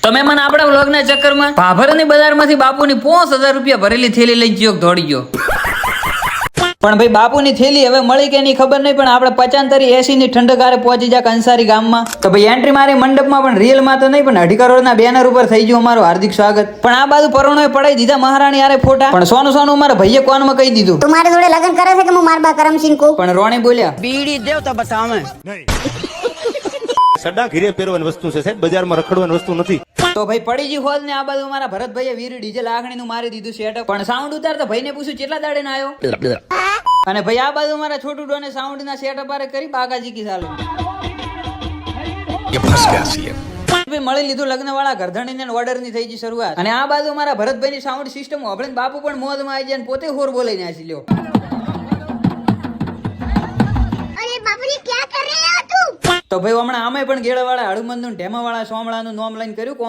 તમે મને આપણા વ્લોગના ચક્કરમાં ભાભરની બજારમાંથી બાપુની 5000 રૂપિયા ભરેલી થેલી લઈ ગયો દોડી ગયો. પણ ભાઈ બાપુની થેલી હવે મળી કે નહીં ખબર નહીં, પણ આપણે 85-80 ની ઠંડકારે પહોંચી જાય કંસારી ગામમાં. તો ભાઈ એન્ટ્રી મારી મંડપમાં, પણ રિયલ માં તો નહીં, પણ 2.5 કરોડના બેનર ઉપર થઈ ગયું અમારું હાર્દિક સ્વાગત. પણ આ બાજુ પરોણોએ પડાઈ દીધા મહારાણી આરે ફોટા. પણ સોનું સોનું મારા ભાઈએ કોનમાં કહી દીધું તું મારી જોડે લગ્ન કરે છે કે હું મારબા કરમસિંહ કો. પણ રોણી બોલ્યા બીડી દેવ તો બતાવે સડા ઘીરે પહેરવાની વસ્તુ છે સાહેબ, બજારમાં રખડવાની વસ્તુ નથી. તો ભાઈ પડી ગઈ હોલ ને આ બાજુ મારા ભરતભાઈએ વીર ડીજે લાગણીનું મારી દીધું સેટઅપ. પણ સાઉન્ડ ઉતારતા ભાઈને પૂછ્યું કેટલા દાડે ના આવ્યો. અને ભાઈ આ બાજુ મારા છોટુ ડોને સાઉન્ડ ના સેટઅપ આરે કરી બાગાજી કી ચાલુ ભાઈ મળી લીધું લગ્ન વાળા ગરધણી ને ઓર્ડર ની થઈ ગઈ શરૂઆત. અને આ બાજુ મારા ભરતભાઈ ની સાઉન્ડ સિસ્ટમ હોભળીને બાપુ પણ મોજમાં આવી જાય, પોતે હોર બોલાઈને આસી લ્યો. તો ભાઈ હમણાં આમે પણ ગેડા વાળા હળુમંદ નું ઢેમા વાળા સોમળા નું નોમ લઈને કર્યું કોમ